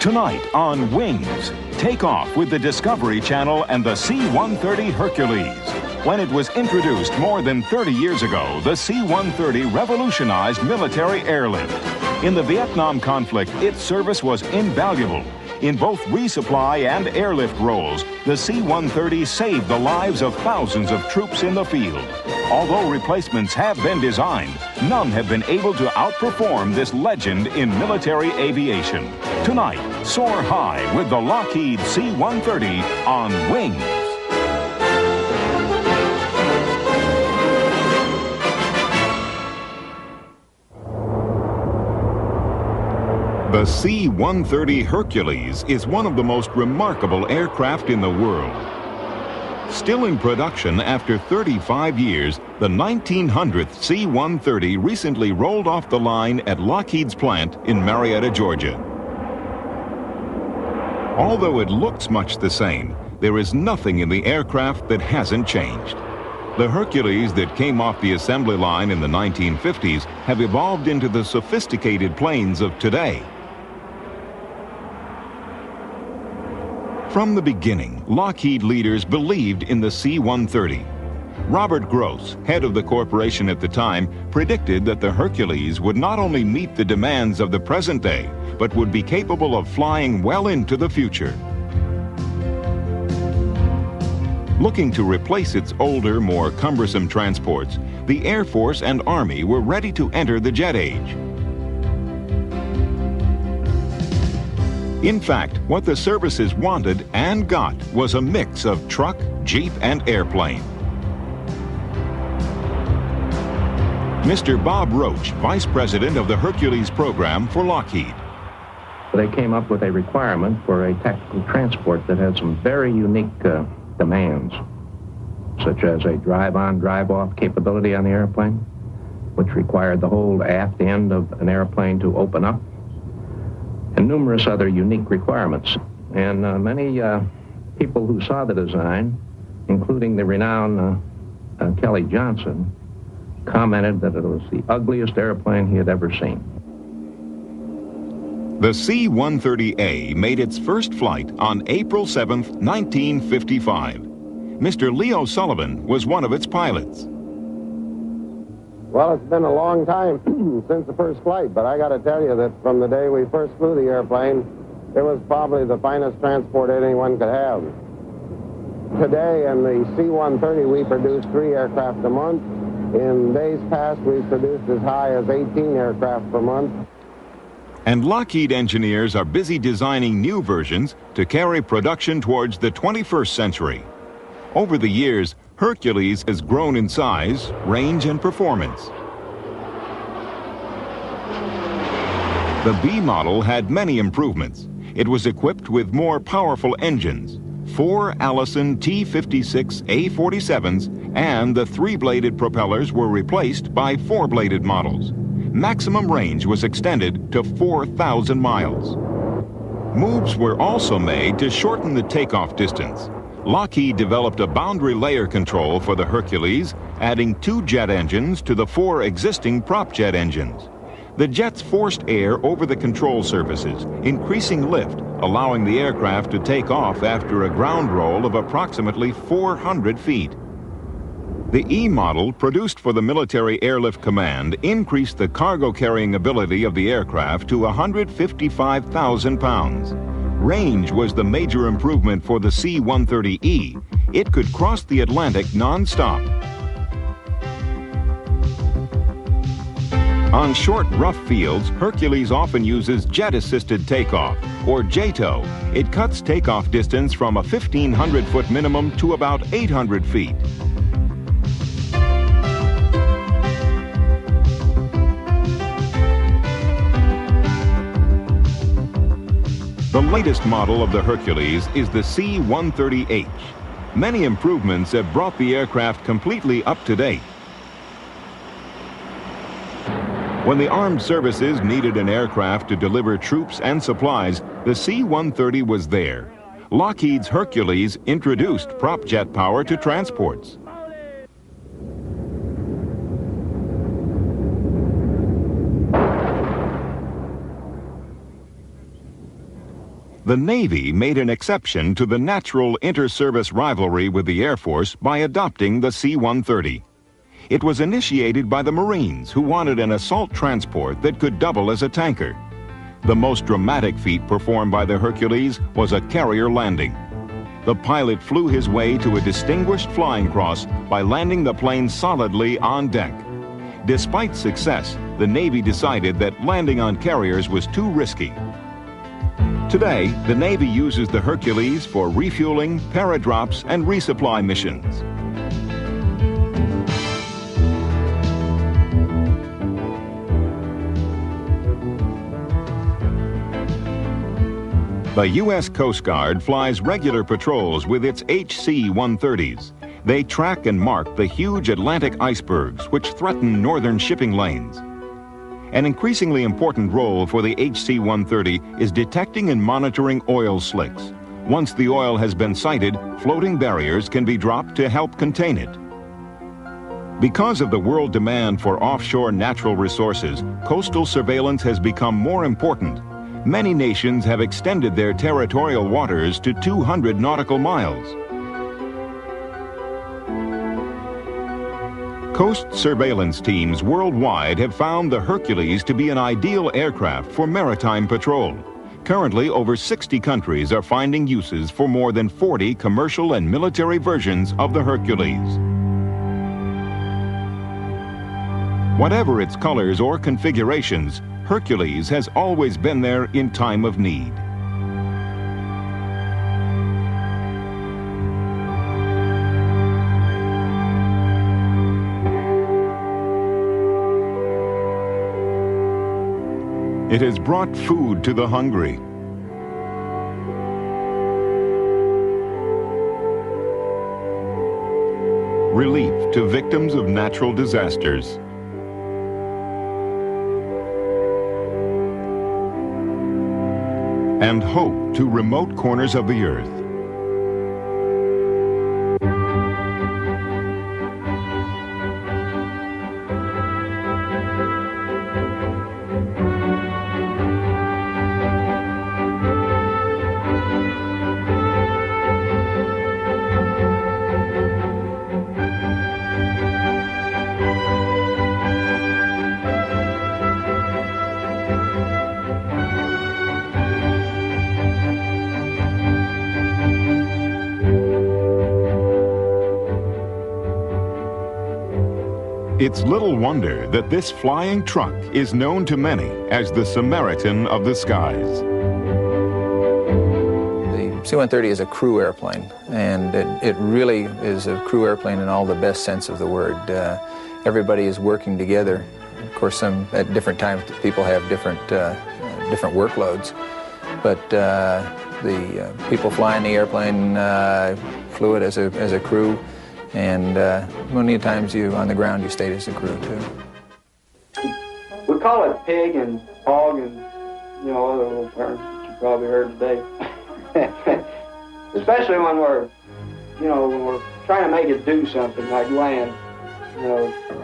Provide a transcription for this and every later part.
Tonight on Wings, take off with the Discovery Channel and the C-130 Hercules. When it was introduced more than 30 years ago, the C-130 revolutionized military airlift. In the Vietnam conflict, its service was invaluable. In both resupply and airlift roles, the C-130 saved the lives of thousands of troops in the field. Although replacements have been designed, none have been able to outperform this legend in military aviation. Tonight, soar high with the Lockheed C-130 on Wings. The C-130 Hercules is one of the most remarkable aircraft in the world. Still in production after 35 years, the 1900th C-130 recently rolled off the line at Lockheed's plant in Marietta, Georgia. Although it looks much the same, there is nothing in the aircraft that hasn't changed. The Hercules that came off the assembly line in the 1950s have evolved into the sophisticated planes of today. From the beginning, Lockheed leaders believed in the C-130. Robert Gross, head of the corporation at the time, predicted that the Hercules would not only meet the demands of the present day, but would be capable of flying well into the future. Looking to replace its older, more cumbersome transports, the Air Force and Army were ready to enter the jet age. In fact, what the services wanted and got was a mix of truck, jeep, and airplane. Mr. Bob Roach, Vice President of the Hercules program for Lockheed. They came up with a requirement for a tactical transport that had some very unique demands, such as a drive-on, drive-off capability on the airplane, which required the whole aft end of an airplane to open up, and numerous other unique requirements. And many people who saw the design, including the renowned Kelly Johnson, commented that it was the ugliest airplane he had ever seen. The C-130A made its first flight on April 7th, 1955. Mr. Leo Sullivan was one of its pilots. Well, it's been a long time since the first flight, but I got to tell you that from the day we first flew the airplane, it was probably the finest transport anyone could have. Today, in the C-130, we produce 3 aircraft a month. In days past, we've produced as high as 18 aircraft per month. And Lockheed engineers are busy designing new versions to carry production towards the 21st century. Over the years, Hercules has grown in size, range, and performance. The B model had many improvements. It was equipped with more powerful engines, 4 Allison T-56A-47s, and the 3-bladed propellers were replaced by 4-bladed models. Maximum range was extended to 4,000 miles. Moves were also made to shorten the takeoff distance. Lockheed developed a boundary layer control for the Hercules, adding 2 jet engines to the 4 existing prop jet engines. The jets forced air over the control surfaces, increasing lift, allowing the aircraft to take off after a ground roll of approximately 400 feet. The E model, produced for the Military Airlift Command, increased the cargo-carrying ability of the aircraft to 155,000 pounds. Range was the major improvement for the C-130E. It could cross the Atlantic non-stop. On short, rough fields, Hercules often uses jet-assisted takeoff, or JTOW. It cuts takeoff distance from a 1,500-foot minimum to about 800 feet. The latest model of the Hercules is the C-130H. Many improvements have brought the aircraft completely up to date. When the armed services needed an aircraft to deliver troops and supplies, the C-130 was there. Lockheed's Hercules introduced prop jet power to transports. The Navy made an exception to the natural inter-service rivalry with the Air Force by adopting the C-130. It was initiated by the Marines, who wanted an assault transport that could double as a tanker. The most dramatic feat performed by the Hercules was a carrier landing. The pilot flew his way to a distinguished flying cross by landing the plane solidly on deck. Despite success, the Navy decided that landing on carriers was too risky. Today, the Navy uses the Hercules for refueling, paradrops, and resupply missions. The U.S. Coast Guard flies regular patrols with its HC-130s. They track and mark the huge Atlantic icebergs which threaten northern shipping lanes. An increasingly important role for the HC-130 is detecting and monitoring oil slicks. Once the oil has been sighted, floating barriers can be dropped to help contain it. Because of the world demand for offshore natural resources, coastal surveillance has become more important. Many nations have extended their territorial waters to 200 nautical miles. Coast surveillance teams worldwide have found the Hercules to be an ideal aircraft for maritime patrol. Currently, over 60 countries are finding uses for more than 40 commercial and military versions of the Hercules. Whatever its colors or configurations, Hercules has always been there in time of need. It has brought food to the hungry, relief to victims of natural disasters, and hope to remote corners of the earth. It's little wonder that this flying truck is known to many as the Samaritan of the skies. The C-130 is a crew airplane, and it really is a crew airplane in all the best sense of the word. Everybody is working together. Of course, at different times people have different workloads, but the people flying the airplane flew it as a crew. And many times on the ground you stayed as a crew too. We call it pig and hog and, other little terms that you probably heard today. Especially when we're trying to make it do something like land,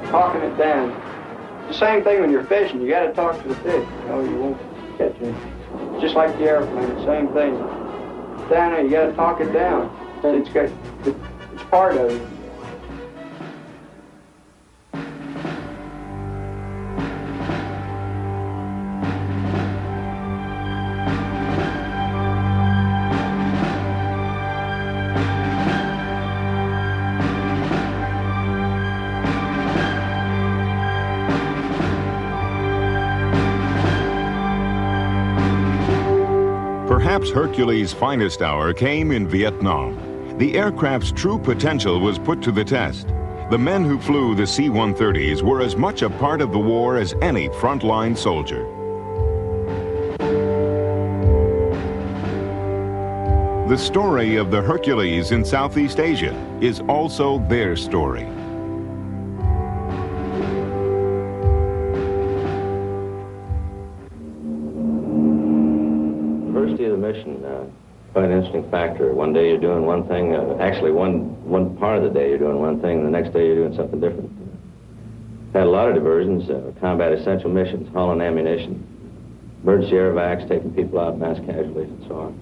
talking it down. It's the same thing when you're fishing. You got to talk to the fish, you won't catch it. Just like the airplane, the same thing. Down there, you got to talk it down. It's part of it. Perhaps Hercules' finest hour came in Vietnam. The aircraft's true potential was put to the test. The men who flew the C-130s were as much a part of the war as any frontline soldier. The story of the Hercules in Southeast Asia is also their story. Diversity of the mission, quite an interesting factor. One day you're doing one thing, actually one part of the day you're doing one thing, and the next day you're doing something different. Had a lot of diversions, combat essential missions, hauling ammunition, emergency air vacs, taking people out, mass casualties, and so on.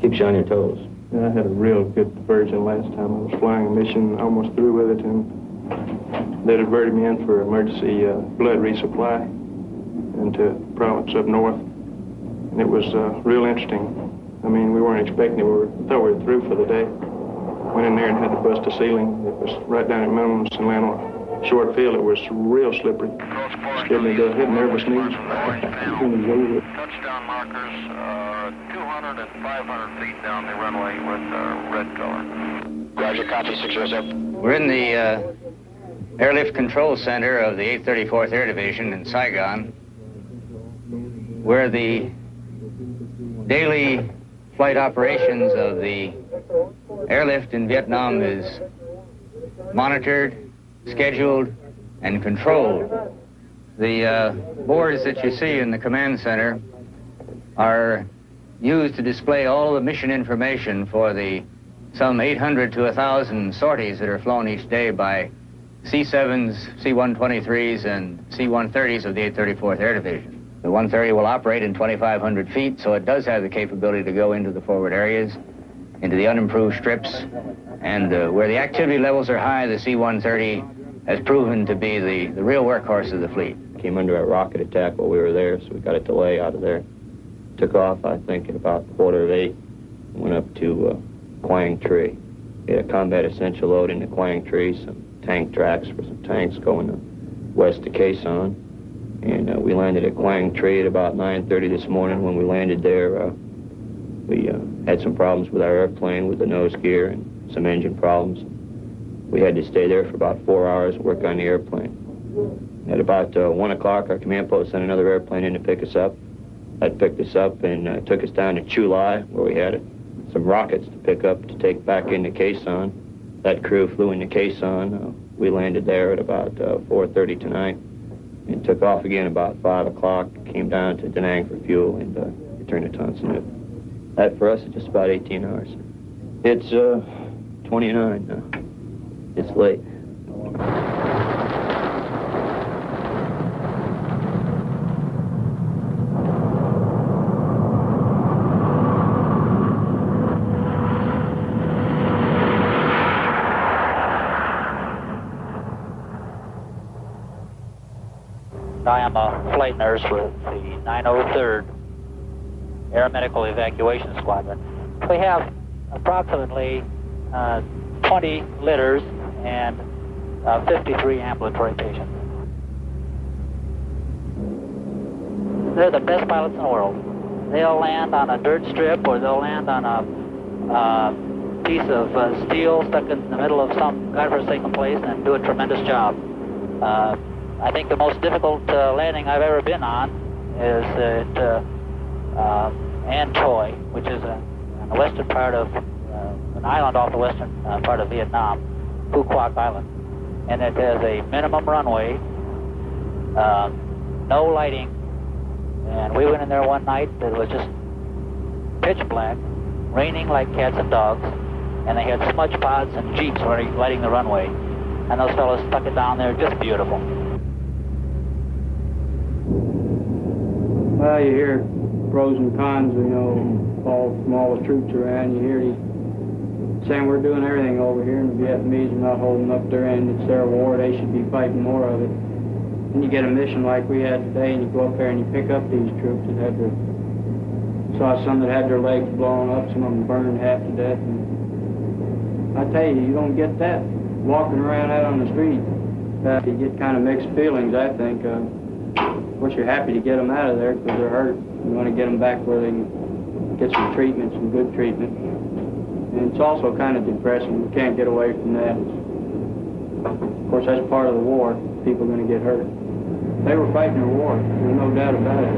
Keeps you on your toes. I had a real good diversion last time I was flying a mission, almost through with it, and they diverted me in for emergency blood resupply into a province up north. And it was real interesting. I mean, we weren't expecting it. We thought we were through for the day. Went in there and had to bust a ceiling. It was right down at minimums and land on a short field. It was real slippery. Scared me to hit nervous knees. Touchdown markers, 200 and 500 feet down the runway with red color. Roger, copy, 607. We're in the Airlift Control Center of the 834th Air Division in Saigon, where the daily flight operations of the airlift in Vietnam is monitored, scheduled, and controlled. The boards that you see in the command center are used to display all the mission information for the some 800 to 1,000 sorties that are flown each day by C-7s, C-123s, and C-130s of the 834th Air Division. The 130 will operate in 2,500 feet, so it does have the capability to go into the forward areas, into the unimproved strips, and where the activity levels are high, the C-130 has proven to be the real workhorse of the fleet. Came under a rocket attack while we were there, so we got a delay out of there. Took off, I think, at about 7:45. Went up to Quang Tri. We had a combat essential load into Quang Tri, some tank tracks for some tanks going west to Quai Son. And we landed at Quang Tri at about 9:30 this morning. When we landed there, we had some problems with our airplane with the nose gear and some engine problems. We had to stay there for about 4 hours and work on the airplane. At about 1 o'clock, our command post sent another airplane in to pick us up. That picked us up and took us down to Chu Lai, where we had some rockets to pick up to take back into Quai Son. That crew flew into Quai Son. We landed there at about 4:30 tonight and took off again about 5 o'clock, came down to Da Nang for fuel, and returned to Tan Son Nhut. That for us is just about 18 hours. It's 29 now. It's late. I am a flight nurse with the 903rd Air Medical Evacuation Squadron. We have approximately 20 litters and 53 ambulatory patients. They're the best pilots in the world. They'll land on a dirt strip or they'll land on a piece of steel stuck in the middle of some godforsaken place and do a tremendous job. I think the most difficult landing I've ever been on is at An Toi, which is on the western part of an island off the western part of Vietnam, Phu Quoc Island. And it has a minimum runway, no lighting. And we went in there one night, it was just pitch black, raining like cats and dogs, and they had smudge pods and jeeps lighting the runway. And those fellows stuck it down there, just beautiful. Well, you hear pros and cons, you know, all from all the troops around. You hear these saying we're doing everything over here, and the Vietnamese are not holding up their end. It's their war. They should be fighting more of it. And you get a mission like we had today, and you go up there and you pick up these troops that had saw some that had their legs blown up, some of them burned half to death. And I tell you, you don't get that walking around out on the street. You get kind of mixed feelings, I think. Of course, you're happy to get them out of there because they're hurt. You want to get them back where they can get some treatment, some good treatment. And it's also kind of depressing. You can't get away from that. Of course, that's part of the war. People are going to get hurt. They were fighting a war. There's no doubt about it.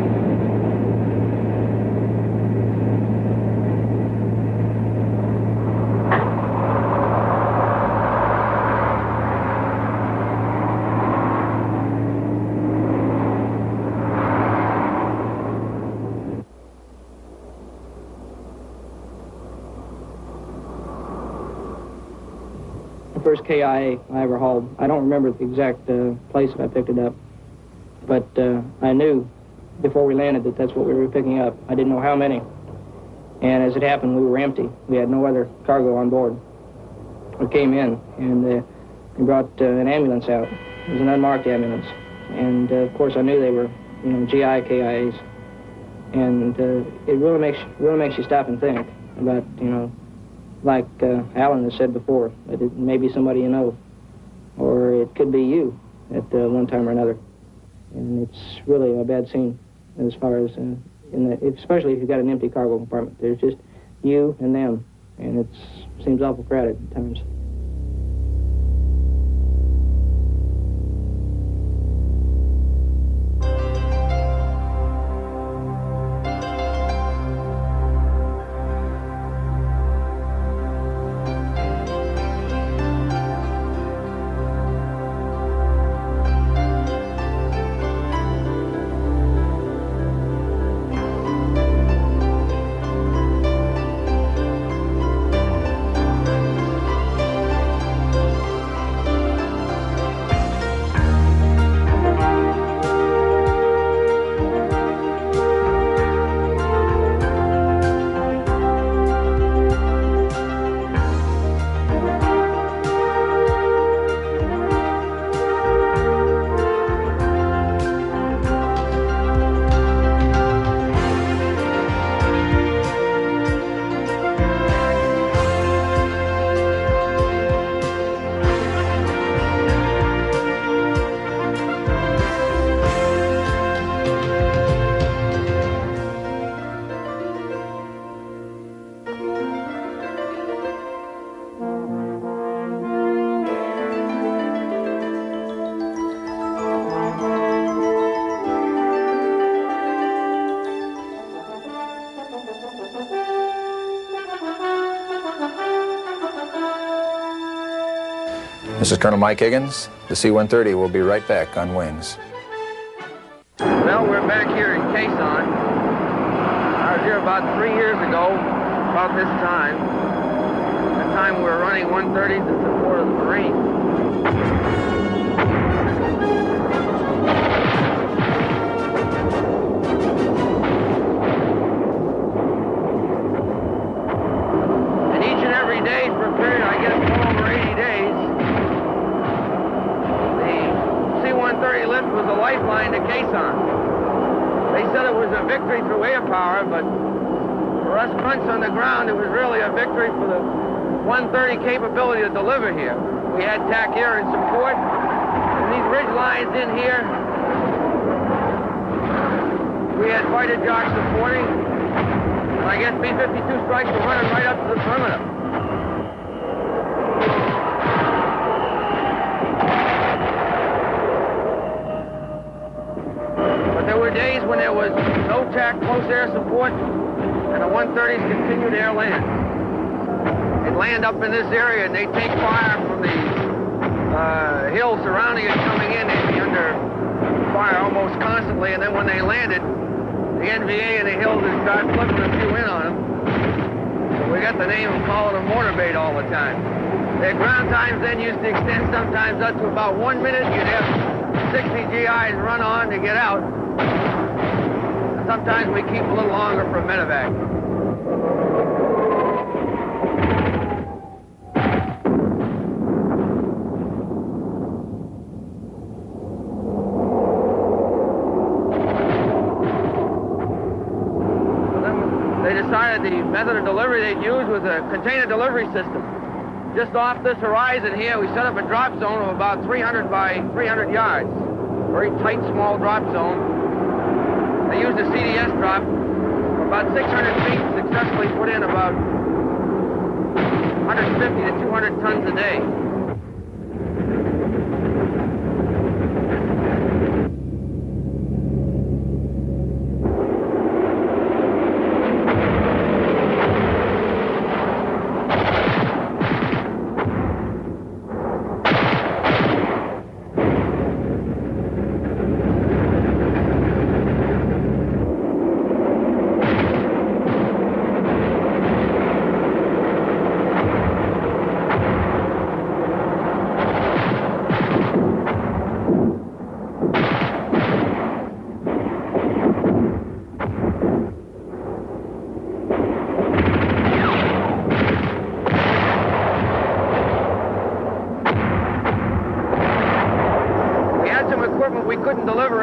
First KIA I ever hauled. I don't remember the exact place that I picked it up, but I knew before we landed that that's what we were picking up. I didn't know how many. And as it happened, we were empty. We had no other cargo on board. We came in, and they brought an ambulance out. It was an unmarked ambulance. And, of course, I knew they were, you know, GI KIAs. And it really makes you stop and think about, you know, like Alan has said before, that it may be somebody you know, or it could be you at one time or another. And it's really a bad scene as far as, especially if you've got an empty cargo compartment. There's just you and them, and it seems awful crowded at times. This is Colonel Mike Higgins. The C-130 will be right back on wings. Well, we're back here in Quezon. I was here about 3 years ago, about this time. At the time we were running 130s in support of the Marines. And each and every day for a period, I guess, well over 80 days, C-130 lift was a lifeline to Quezon. They said it was a victory through air power, but for us grunts on the ground, it was really a victory for the 130 capability to deliver here. We had TAC air in support, and these ridge lines in here, we had fighter jocks supporting, and I guess B-52 strikes were running right up to the perimeter. There were days when there was no TAC close air support, and the 130s continued air land. They'd land up in this area, and they'd take fire from the hills surrounding it coming in. They'd be under fire almost constantly, and then when they landed, the NVA and the hills would start flipping a few in on them. So we got the name of calling them mortar bait all the time. Their ground times then used to extend sometimes up to about 1 minute. You'd have 60 GIs run on to get out. Sometimes we keep a little longer for a medevac. So then they decided the method of delivery they'd use was a container delivery system. Just off this horizon here, we set up a drop zone of about 300 by 300 yards. Very tight, small drop zone. They used a CDS drop. About 600 feet, successfully put in about 150 to 200 tons a day.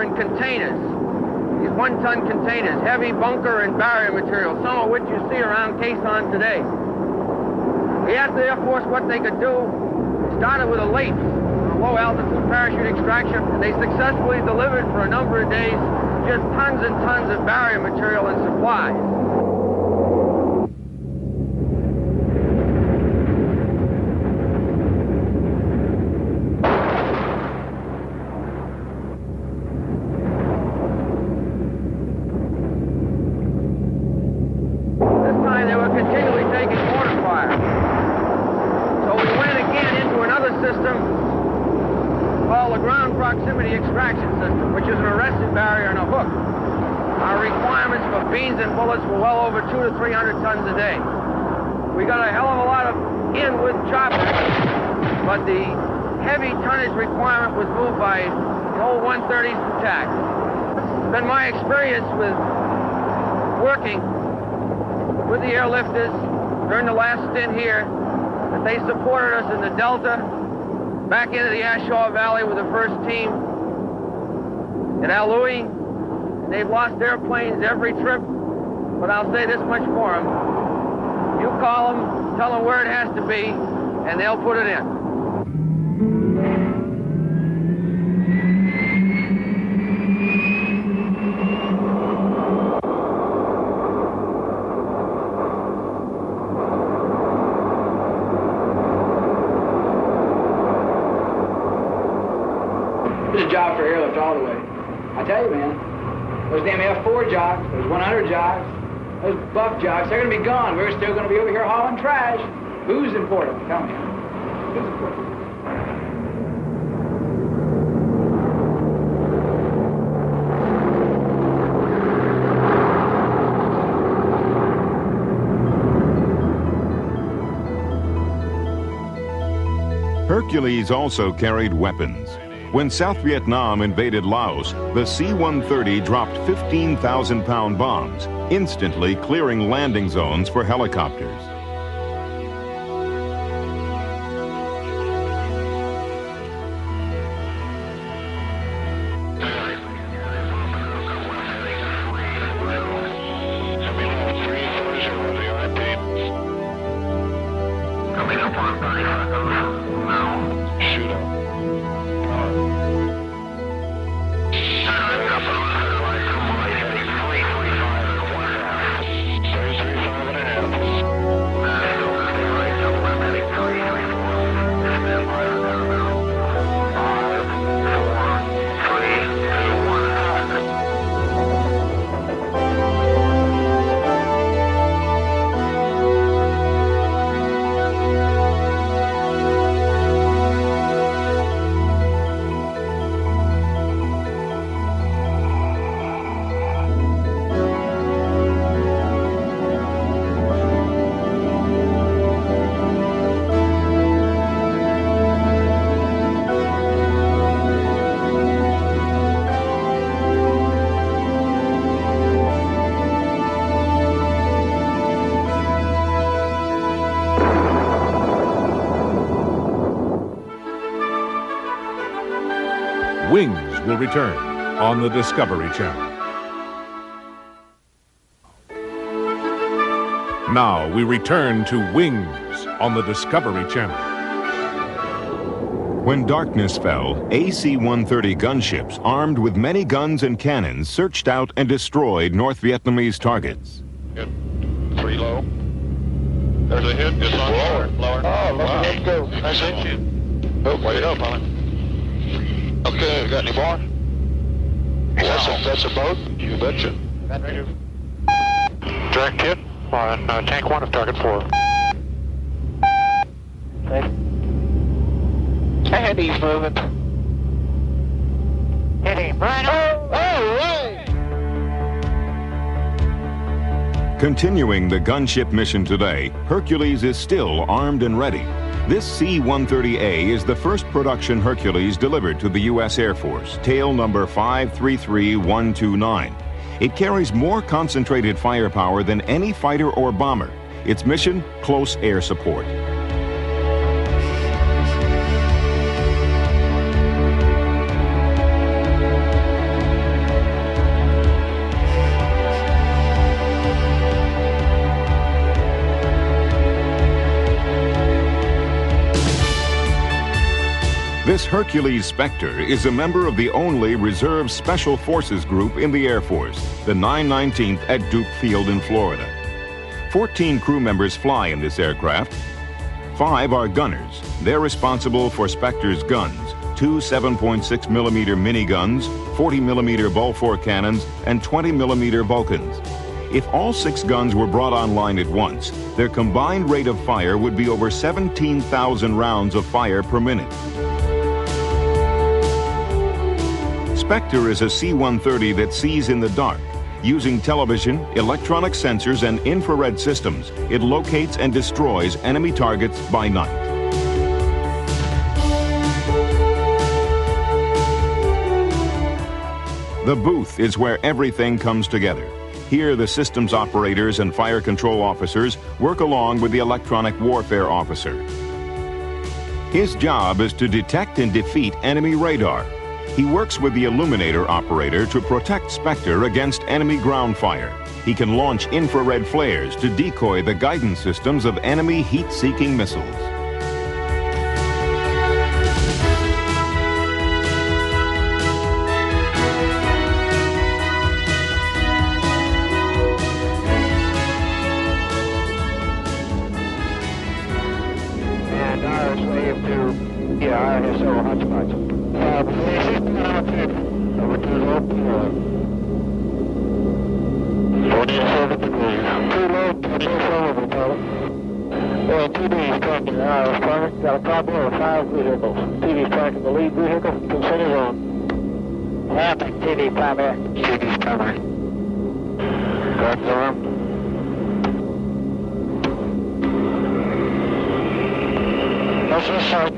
are in containers, these 1-ton containers, heavy bunker and barrier material, some of which you see around Quezon today. We asked the Air Force what they could do. They started with a LAPE, a low-altitude parachute extraction, and they successfully delivered for a number of days just tons and tons of barrier material and supplies. Proximity extraction system, which is an arrested barrier and a hook. Our requirements for beans and bullets were well over 200 to 300 tons a day. We got a hell of a lot of in with choppers, but the heavy tonnage requirement was moved by the old 130s to TAC. It's been my experience with working with the airlifters during the last stint here that they supported us in the Delta, back into the Ashaw Valley with the first team in Al Louis. They've lost airplanes every trip, but I'll say this much for them. You call them, tell them where it has to be, and they'll put it in. It's a job for airlift all the way. I tell you, man, those damn F4 jocks, those 100 jocks, those buff jocks, they're going to be gone. We're still going to be over here hauling trash. Who's important? Tell me. Who's important? Hercules also carried weapons. When South Vietnam invaded Laos, the C-130 dropped 15,000-pound bombs, instantly clearing landing zones for helicopters. Wings will return on the Discovery Channel. Now we return to Wings on the Discovery Channel. When darkness fell, AC-130 gunships armed with many guns and cannons searched out and destroyed North Vietnamese targets. Hit. 3 low. There's a hit. It's on lower. Lower. Oh, wow. Let's go. Nice hit. Oh, wait up, Holly. Okay, got any more? Wow. That's a boat? You betcha. Direct hit on tank 1 of target 4. Okay. And he's moving. Hit him right on. Oh, right! Continuing the gunship mission today, Hercules is still armed and ready. This C-130A is the first production Hercules delivered to the U.S. Air Force, tail number 533129. It carries more concentrated firepower than any fighter or bomber. Its mission, close air support. This Hercules Spectre is a member of the only reserve special forces group in the Air Force, the 919th at Duke Field in Florida. 14 crew members fly in this aircraft. 5 are gunners. They're responsible for Spectre's guns, 2 7.6 millimeter miniguns, 40 millimeter Bofors cannons, and 20 millimeter Vulcans. If all 6 guns were brought online at once, their combined rate of fire would be over 17,000 rounds of fire per minute. Spectre is a C-130 that sees in the dark. Using television, electronic sensors, and infrared systems, it locates and destroys enemy targets by night. The booth is where everything comes together. Here, the systems operators and fire control officers work along with the electronic warfare officer. His job is to detect and defeat enemy radar. He works with the illuminator operator to protect Spectre against enemy ground fire. He can launch infrared flares to decoy the guidance systems of enemy heat-seeking missiles. And our slave to, I have several hotspots. Over to low floor. 47 degrees. Too low, 27 pilot. Well, TD is tracking the IRS target. Got a combo of 5 vehicles. TD is tracking the lead vehicle. Consent is on. I think TD primary. TD's primary. Guards armed. That's the site.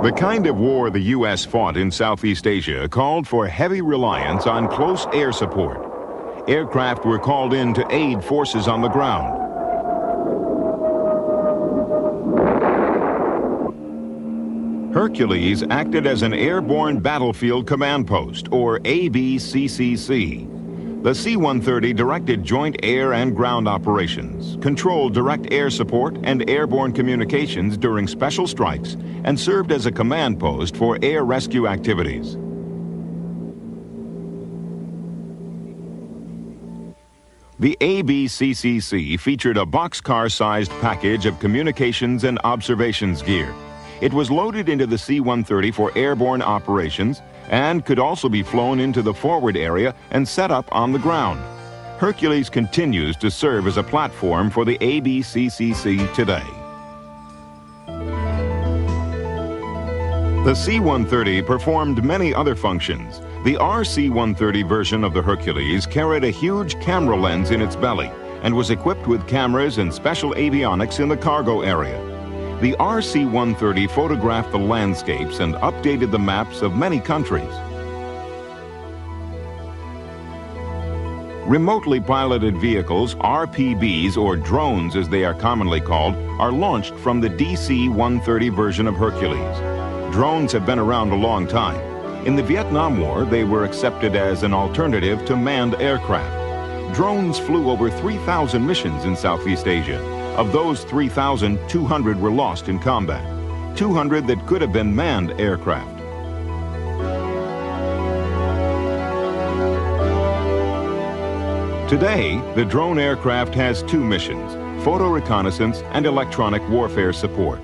The kind of war the U.S. fought in Southeast Asia called for heavy reliance on close air support. Aircraft were called in to aid forces on the ground. Hercules acted as an airborne battlefield command post, or ABCCC. The C-130 directed joint air and ground operations, controlled direct air support and airborne communications during special strikes, and served as a command post for air rescue activities. The ABCCC featured a boxcar-sized package of communications and observations gear. It was loaded into the C-130 for airborne operations and could also be flown into the forward area and set up on the ground. Hercules continues to serve as a platform for the ABCCC today. The C-130 performed many other functions. The RC-130 version of the Hercules carried a huge camera lens in its belly and was equipped with cameras and special avionics in the cargo area. The RC-130 photographed the landscapes and updated the maps of many countries. Remotely piloted vehicles, RPVs, or drones as they are commonly called, are launched from the DC-130 version of Hercules. Drones have been around a long time. In the Vietnam War, they were accepted as an alternative to manned aircraft. Drones flew over 3,000 missions in Southeast Asia. Of those 3,000, 200 were lost in combat, 200 that could have been manned aircraft. Today, the drone aircraft has two missions: photo reconnaissance and electronic warfare support.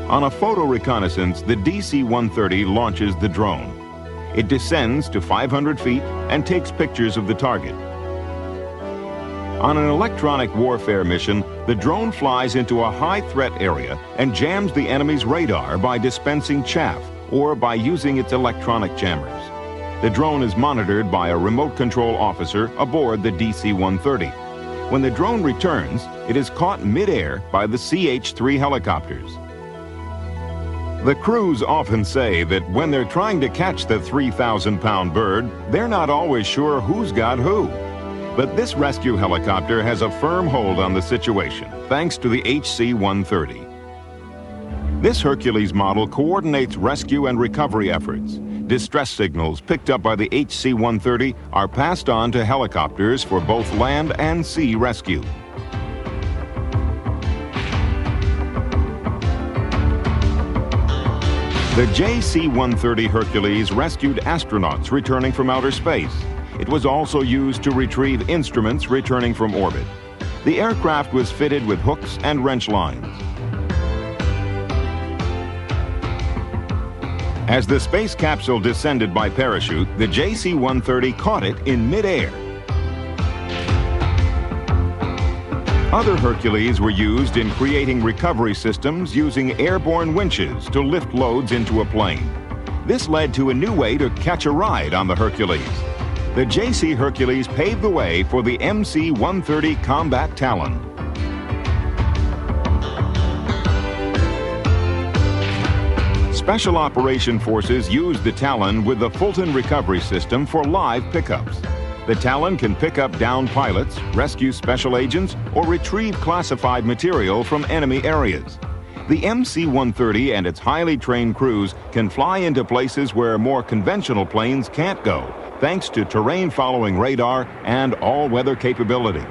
On a photo reconnaissance, the DC-130 launches the drone. It descends to 500 feet and takes pictures of the target. On an electronic warfare mission, the drone flies into a high-threat area and jams the enemy's radar by dispensing chaff or by using its electronic jammers. The drone is monitored by a remote control officer aboard the DC-130. When the drone returns, it is caught mid-air by the CH-3 helicopters. The crews often say that when they're trying to catch the 3,000-pound bird, they're not always sure who's got who. But this rescue helicopter has a firm hold on the situation, thanks to the HC-130. This Hercules model coordinates rescue and recovery efforts. Distress signals picked up by the HC-130 are passed on to helicopters for both land and sea rescue. The JC-130 Hercules rescued astronauts returning from outer space. It was also used to retrieve instruments returning from orbit. The aircraft was fitted with hooks and wrench lines. As the space capsule descended by parachute, the JC-130 caught it in mid-air. Other Hercules were used in creating recovery systems using airborne winches to lift loads into a plane. This led to a new way to catch a ride on the Hercules. The JC Hercules paved the way for the MC-130 Combat Talon. Special Operation Forces used the Talon with the Fulton Recovery System for live pickups. The Talon can pick up downed pilots, rescue special agents, or retrieve classified material from enemy areas. The MC-130 and its highly trained crews can fly into places where more conventional planes can't go, thanks to terrain-following radar and all-weather capability.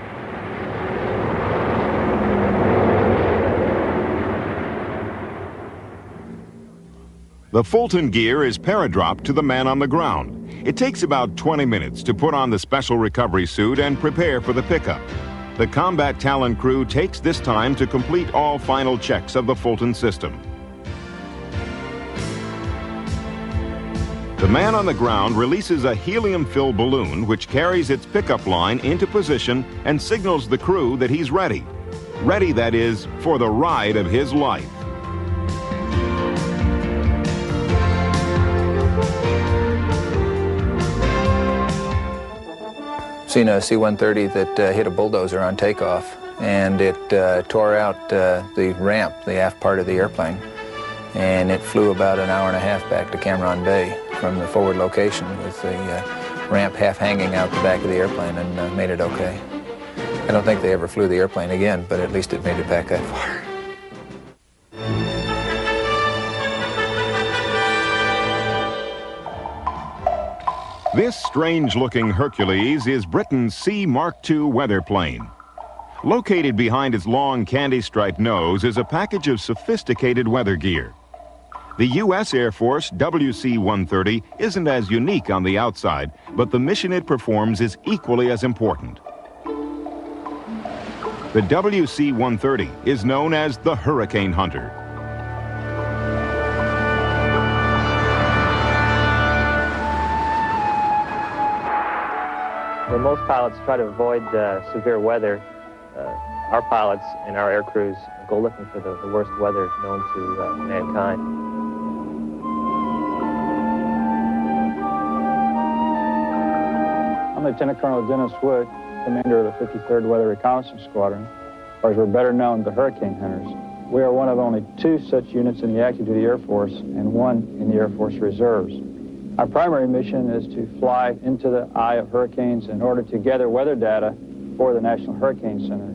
The Fulton gear is paradropped to the man on the ground. It takes about 20 minutes to put on the special recovery suit and prepare for the pickup. The Combat Talon crew takes this time to complete all final checks of the Fulton system. The man on the ground releases a helium-filled balloon which carries its pickup line into position and signals the crew that he's ready. Ready, that is, for the ride of his life. Seen a C-130 that hit a bulldozer on takeoff, and it tore out the ramp, the aft part of the airplane, and it flew about an hour and a half back to Cameron Bay from the forward location with the ramp half hanging out the back of the airplane, and made it okay. I don't think they ever flew the airplane again, but at least it made it back that far. This strange-looking Hercules is Britain's C Mark II weather plane. Located behind its long candy-striped nose is a package of sophisticated weather gear. The U.S. Air Force WC-130 isn't as unique on the outside, but the mission it performs is equally as important. The WC-130 is known as the Hurricane Hunter. Where most pilots try to avoid severe weather, our pilots and our air crews go looking for the worst weather known to mankind. I'm Lieutenant Colonel Dennis Wood, commander of the 53rd Weather Reconnaissance Squadron, or as we're better known, the Hurricane Hunters. We are one of only 2 such units in the active duty Air Force and 1 in the Air Force Reserves. Our primary mission is to fly into the eye of hurricanes in order to gather weather data for the National Hurricane Center,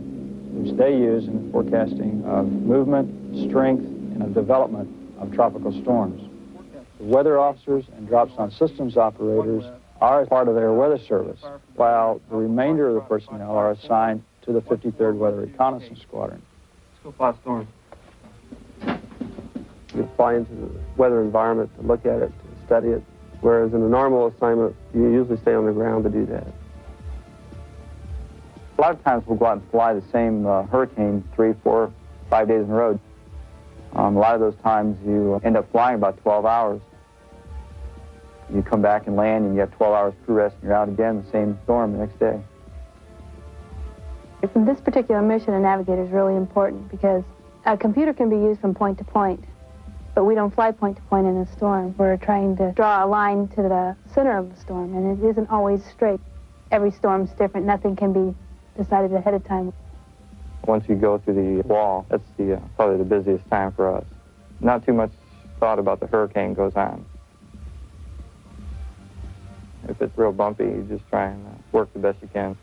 which they use in the forecasting of movement, strength, and of development of tropical storms. The weather officers and drop-zone systems operators are part of their weather service, while the remainder of the personnel are assigned to the 53rd Weather Reconnaissance Squadron. Let's go fly a storm. You fly into the weather environment to look at it, to study it, whereas in a normal assignment, you usually stay on the ground to do that. A lot of times we'll go out and fly the same hurricane 3, 4, 5 days in a row. A lot of those times you end up flying about 12 hours. You come back and land and you have 12 hours crew rest and you're out again, the same storm the next day. In this particular mission, a navigator is really important because a computer can be used from point to point, but we don't fly point to point in a storm. We're trying to draw a line to the center of the storm, and it isn't always straight. Every storm's different. Nothing can be decided ahead of time. Once you go through the wall, that's probably the busiest time for us. Not too much thought about the hurricane goes on. If it's real bumpy, you just try and work the best you can.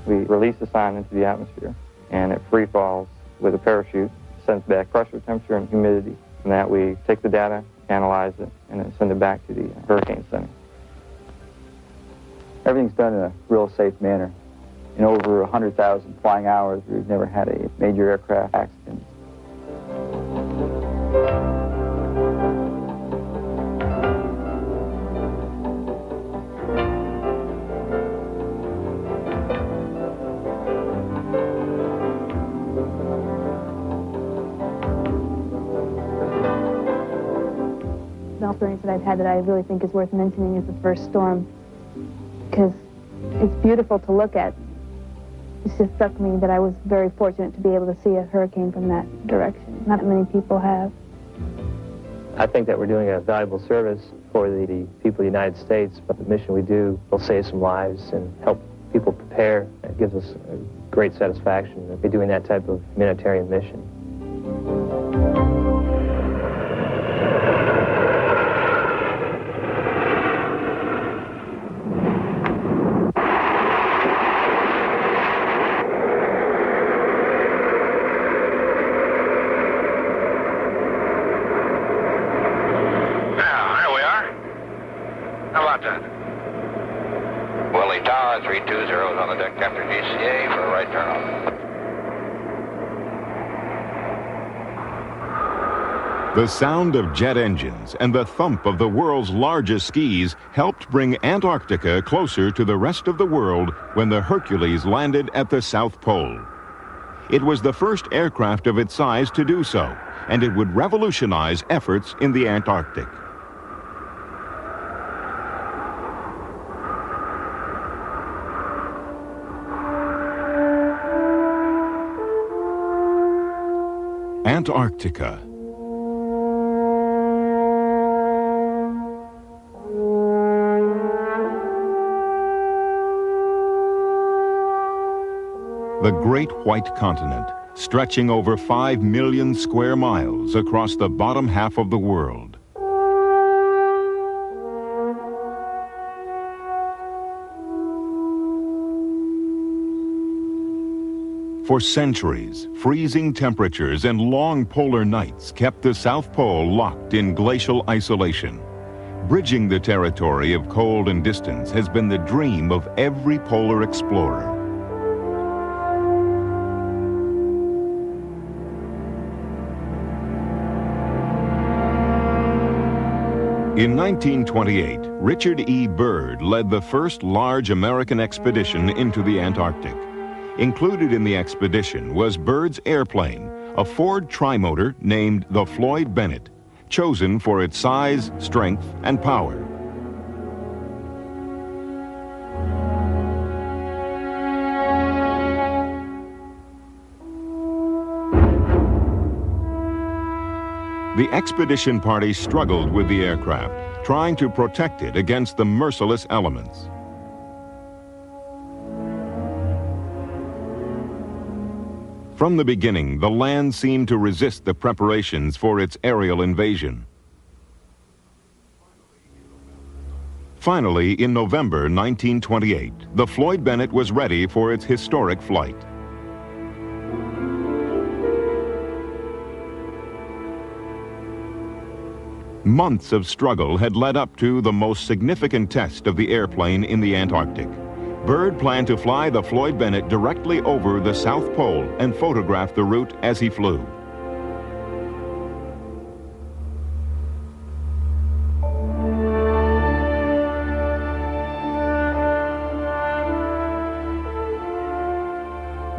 We release the sign into the atmosphere, and it free falls with a parachute, sends back pressure, temperature, and humidity. From that, we take the data, analyze it, and then send it back to the Hurricane Center. Everything's done in a real safe manner. In over 100,000 flying hours, we've never had a major aircraft accident. The experience that I've had that I really think is worth mentioning is the first storm, because it's beautiful to look at. It just struck me that I was very fortunate to be able to see a hurricane from that direction. Not many people have. I think that we're doing a valuable service for the people of the United States, but the mission we do will save some lives and help people prepare. It gives us a great satisfaction to be doing that type of humanitarian mission. Willie Tower, 320 on the deck after GCA for a right turn off. The sound of jet engines and the thump of the world's largest skis helped bring Antarctica closer to the rest of the world when the Hercules landed at the South Pole. It was the first aircraft of its size to do so, and it would revolutionize efforts in the Antarctic. Antarctica. The Great White Continent, stretching over 5 million square miles across the bottom half of the world. For centuries, freezing temperatures and long polar nights kept the South Pole locked in glacial isolation. Bridging the territory of cold and distance has been the dream of every polar explorer. In 1928, Richard E. Byrd led the first large American expedition into the Antarctic. Included in the expedition was Byrd's airplane, a Ford trimotor named the Floyd Bennett, chosen for its size, strength, and power. The expedition party struggled with the aircraft, trying to protect it against the merciless elements. From the beginning, the land seemed to resist the preparations for its aerial invasion. Finally, in November 1928, the Floyd Bennett was ready for its historic flight. Months of struggle had led up to the most significant test of the airplane in the Antarctic. Byrd planned to fly the Floyd Bennett directly over the South Pole and photograph the route as he flew.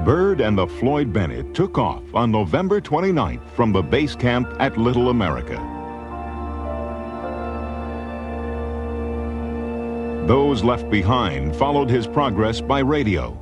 Byrd and the Floyd Bennett took off on November 29th from the base camp at Little America. Those left behind followed his progress by radio.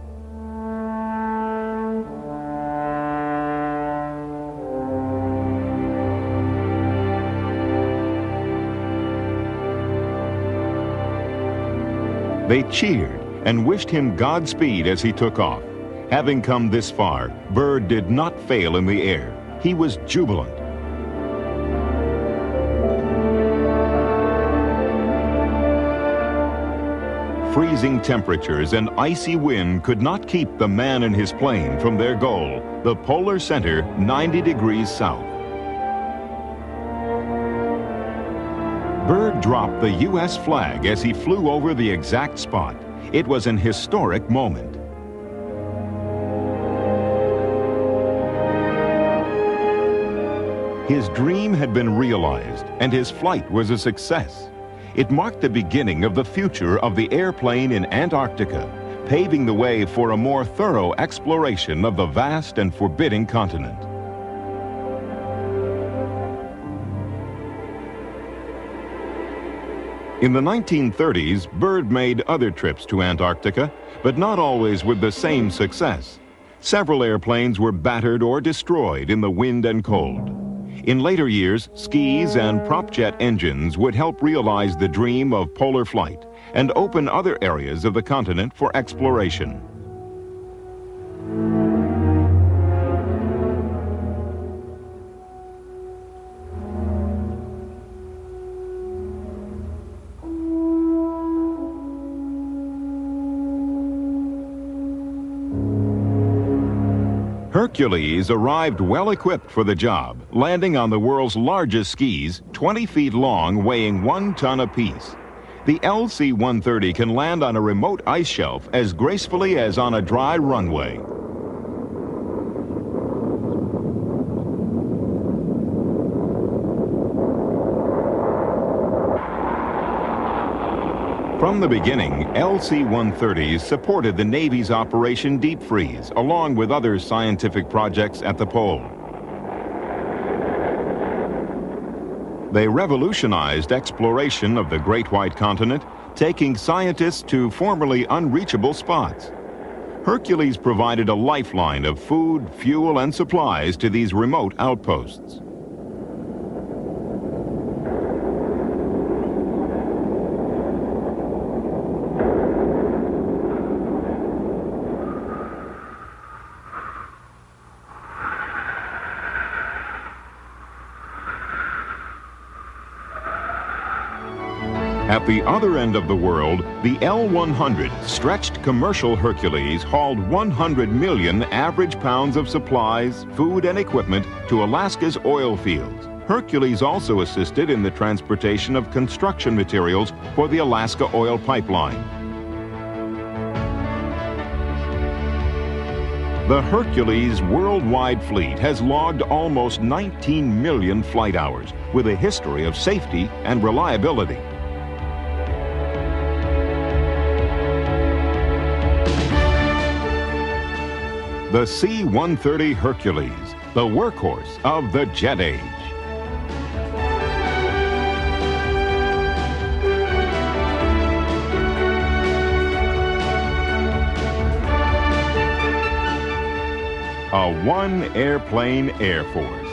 They cheered and wished him Godspeed as he took off. Having come this far, Byrd did not fail in the air. He was jubilant. Freezing temperatures and icy wind could not keep the man and his plane from their goal, the polar center 90 degrees south. Byrd dropped the U.S. flag as he flew over the exact spot. It was an historic moment. His dream had been realized, and his flight was a success. It marked the beginning of the future of the airplane in Antarctica, paving the way for a more thorough exploration of the vast and forbidding continent. In the 1930s, Byrd made other trips to Antarctica, but not always with the same success. Several airplanes were battered or destroyed in the wind and cold. In later years, skis and prop jet engines would help realize the dream of polar flight and open other areas of the continent for exploration. Hercules arrived well-equipped for the job, landing on the world's largest skis, 20 feet long, weighing 1 ton apiece. The C-130 can land on a remote ice shelf as gracefully as on a dry runway. From the beginning, C-130s supported the Navy's Operation Deep Freeze, along with other scientific projects at the pole. They revolutionized exploration of the Great White Continent, taking scientists to formerly unreachable spots. Hercules provided a lifeline of food, fuel, and supplies to these remote outposts. At the other end of the world, the L-100 stretched commercial Hercules hauled 100 million average pounds of supplies, food, and equipment to Alaska's oil fields. Hercules also assisted in the transportation of construction materials for the Alaska oil pipeline. The Hercules worldwide fleet has logged almost 19 million flight hours with a history of safety and reliability. The C-130 Hercules, the workhorse of the jet age. A one-airplane Air Force.